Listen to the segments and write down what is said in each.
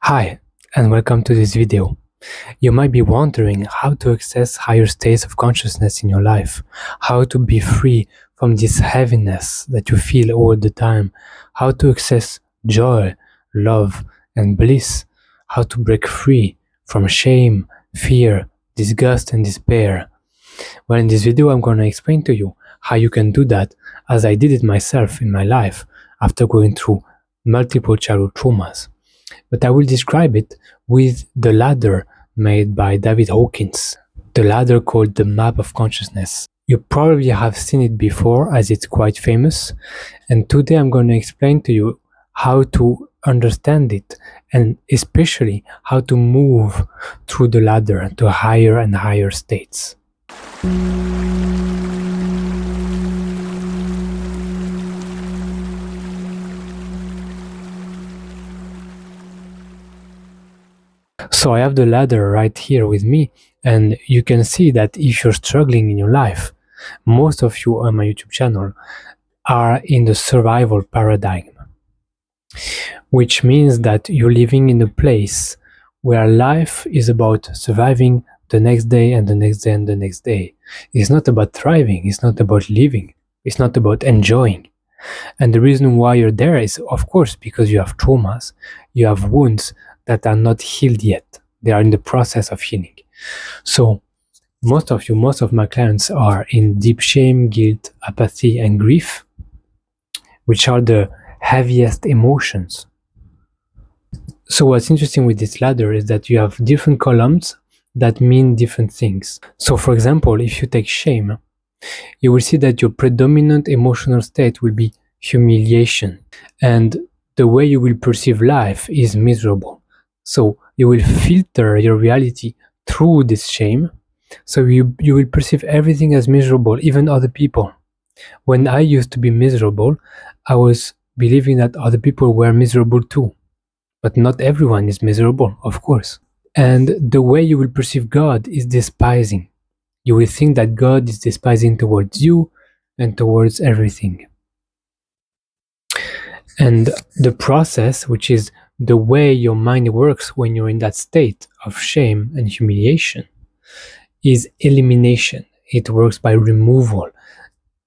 Hi, and welcome to this video. You might be wondering how to access higher states of consciousness in your life, how to be free from this heaviness that you feel all the time, how to access joy, love, and bliss, how to break free from shame, fear, disgust, and despair. Well, in this video, I'm going to explain to you how you can do that, as I did it myself in my life after going through multiple childhood traumas. But I will describe it with the ladder made by David Hawkins, the ladder called the Map of Consciousness. You probably have seen it before, as it's quite famous, and today I'm going to explain to you how to understand it, and especially how to move through the ladder to higher and higher states. So I have the ladder right here with me, and you can see that if you're struggling in your life, most of you on my YouTube channel are in the survival paradigm, which means that you're living in a place where life is about surviving the next day and the next day and the next day. It's not about thriving, it's not about living, it's not about enjoying. And the reason why you're there is, of course, because you have traumas, you have wounds that are not healed yet. They are in the process of healing. So most of my clients are in deep shame, guilt, apathy, and grief, which are the heaviest emotions. So what's interesting with this ladder is that you have different columns that mean different things. So for example, if you take shame, you will see that your predominant emotional state will be humiliation, and the way you will perceive life is miserable. So you will filter your reality through this shame, so you will perceive everything as miserable, even other people. When I used to be miserable, I was believing that other people were miserable too, but not everyone is miserable, of course. And the way you will perceive God is despising. You will think that God is despising towards you and towards everything. And the process, which is the way your mind works when you're in that state of shame and humiliation, is elimination. It works by removal.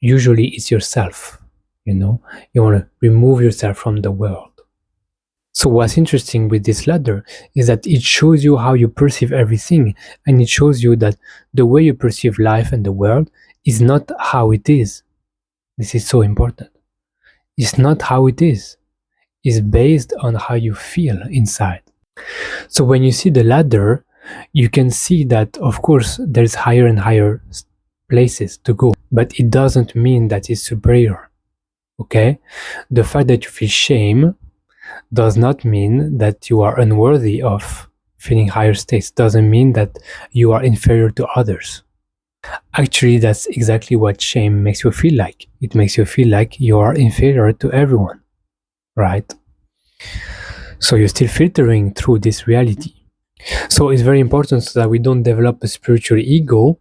Usually it's yourself, you want to remove yourself from the world. So what's interesting with this ladder is that it shows you how you perceive everything, and it shows you that the way you perceive life and the world is not how it is. This is so important. It's not how it is. It's based on how you feel inside. So when you see the ladder, you can see that, of course, there's higher and higher places to go, but it doesn't mean that it's superior. Okay? The fact that you feel shame does not mean that you are unworthy of feeling higher states, doesn't mean that you are inferior to others. Actually, that's exactly what shame makes you feel like. It makes you feel like you are inferior to everyone, right? So you're still filtering through this reality. So it's very important so that we don't develop a spiritual ego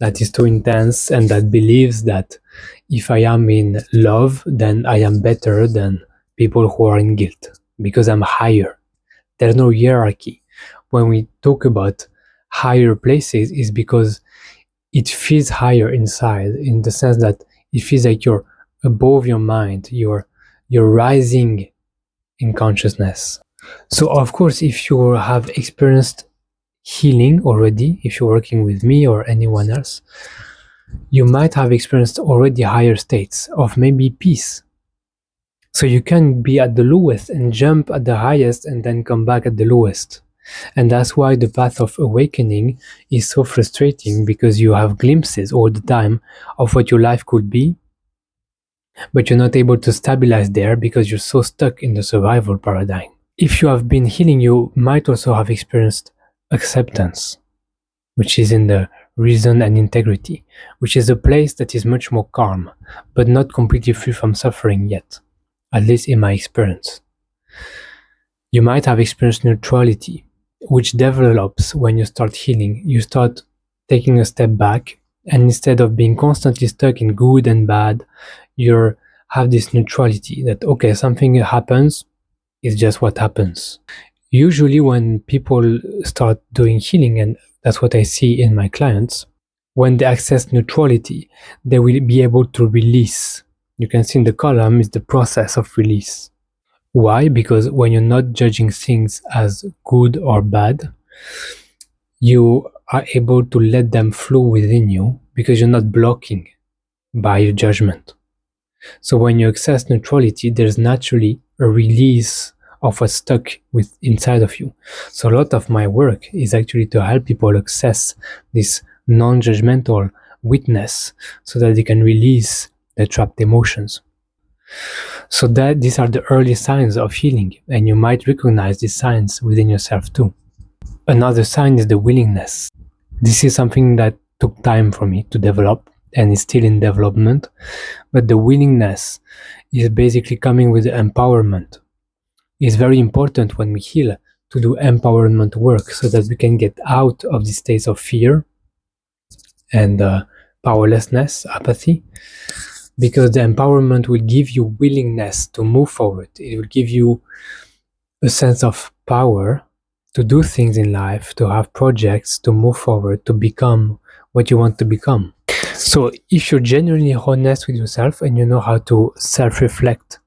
that is too intense and that believes that if I am in love, then I am better than people who are in guilt because I'm higher. There's no hierarchy. When we talk about higher places, is because it feels higher inside, in the sense that it feels like you're above your mind, you're rising in consciousness. So of course, if you have experienced healing already, if you're working with me or anyone else, you might have experienced already higher states of maybe peace. So you can be at the lowest and jump at the highest and then come back at the lowest. And that's why the path of awakening is so frustrating, because you have glimpses all the time of what your life could be, but you're not able to stabilize there because you're so stuck in the survival paradigm. If you have been healing, you might also have experienced acceptance, which is in the reason and integrity, which is a place that is much more calm, but not completely free from suffering yet, at least in my experience. You might have experienced neutrality, which develops when you start healing. You start taking a step back, and instead of being constantly stuck in good and bad, you have this neutrality that, okay, something happens, it's just what happens. Usually when people start doing healing, and that's what I see in my clients, when they access neutrality, they will be able to release. You can see in the column is the process of release. Why? Because when you're not judging things as good or bad, you are able to let them flow within you because you're not blocking by your judgment. So when you access neutrality, there's naturally a release of what's stuck with inside of you. So a lot of my work is actually to help people access this non-judgmental witness so that they can release their trapped emotions. So that these are the early signs of healing, and you might recognize these signs within yourself too. Another sign is the willingness. This is something that took time for me to develop and is still in development, but the willingness is basically coming with the empowerment. It's very important when we heal to do empowerment work so that we can get out of the states of fear and powerlessness, apathy, because the empowerment will give you willingness to move forward. It will give you a sense of power to do things in life, to have projects, to move forward, to become what you want to become. So if you're genuinely honest with yourself and you know how to self-reflect,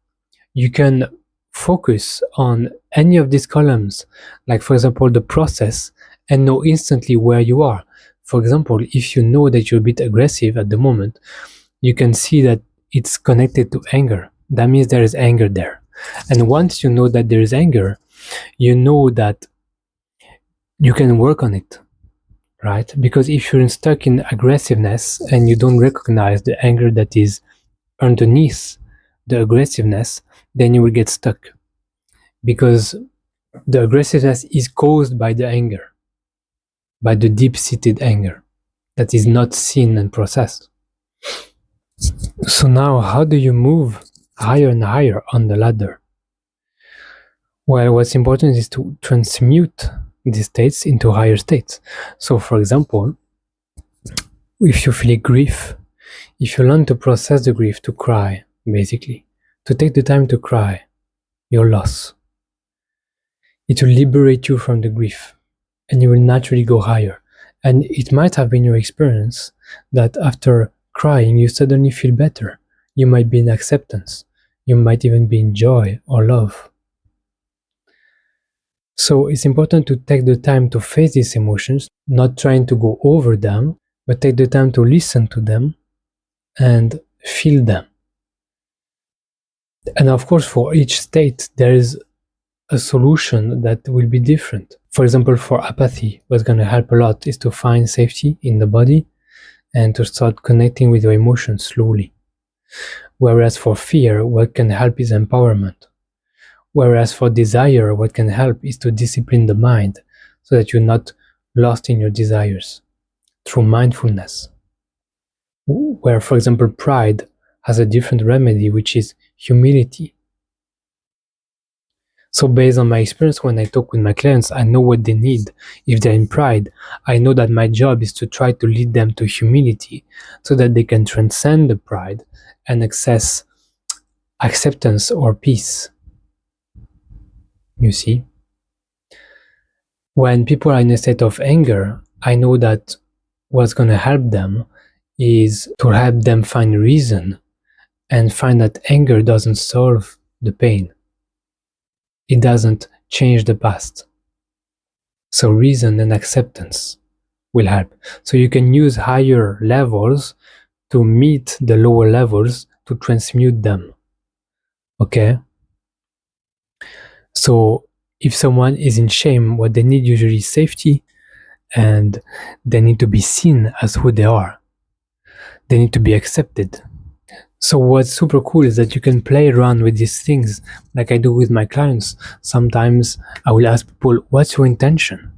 you can focus on any of these columns, like for example, the process, and know instantly where you are. For example, if you know that you're a bit aggressive at the moment, you can see that it's connected to anger. That means there is anger there. And once you know that there is anger, you know that you can work on it, right? Because if you're stuck in aggressiveness and you don't recognize the anger that is underneath the aggressiveness, then you will get stuck. Because the aggressiveness is caused by the anger, by the deep-seated anger that is not seen and processed. So now, how do you move higher and higher on the ladder? Well, what's important is to transmute these states into higher states. So, for example, if you feel grief, if you learn to process the grief, to cry, basically, to take the time to cry your loss, it will liberate you from the grief and you will naturally go higher. And it might have been your experience that after crying, you suddenly feel better. You might be in acceptance. You might even be in joy or love. So it's important to take the time to face these emotions, not trying to go over them, but take the time to listen to them and feel them. And of course, for each state, there is a solution that will be different. For example, for apathy, what's going to help a lot is to find safety in the body and to start connecting with your emotions slowly. Whereas for fear, what can help is empowerment. Whereas for desire, what can help is to discipline the mind so that you're not lost in your desires through mindfulness. Where, for example, pride has a different remedy, which is humility. So based on my experience, when I talk with my clients, I know what they need. If they're in pride, I know that my job is to try to lead them to humility so that they can transcend the pride and access acceptance or peace. You see? When people are in a state of anger, I know that what's going to help them is to help them find reason and find that anger doesn't solve the pain. It doesn't change the past. So reason and acceptance will help. So you can use higher levels to meet the lower levels to transmute them. Okay? So if someone is in shame, what they need usually is safety, and they need to be seen as who they are. They need to be accepted. So what's super cool is that you can play around with these things like I do with my clients. Sometimes I will ask people, what's your intention?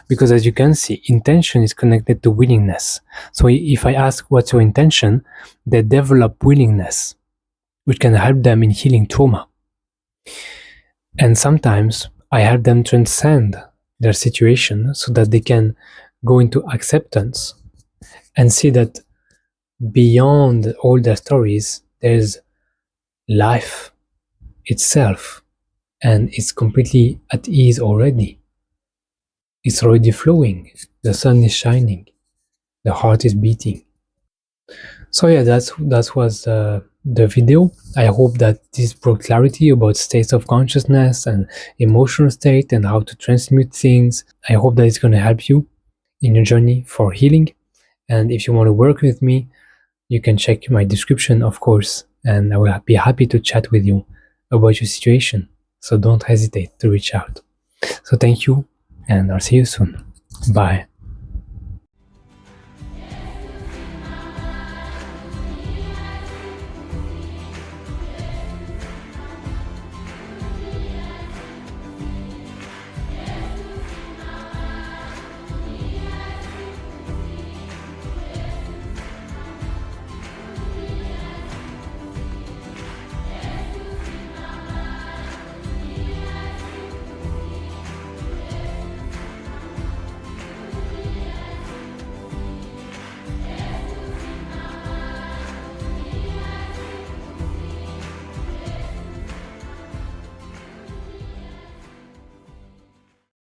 Because as you can see, intention is connected to willingness. So if I ask what's your intention, they develop willingness, which can help them in healing trauma. And sometimes I help them transcend their situation so that they can go into acceptance and see that beyond all their stories, there's life itself. and it's completely at ease already. It's already flowing. The sun is shining. The heart is beating. So yeah, that was the video. I hope that this brought clarity about states of consciousness and emotional state and how to transmute things. I hope that it's going to help you in your journey for healing. And if you want to work with me, you can check my description, of course, and I will be happy to chat with you about your situation. So don't hesitate to reach out. So thank you, and I'll see you soon. Bye.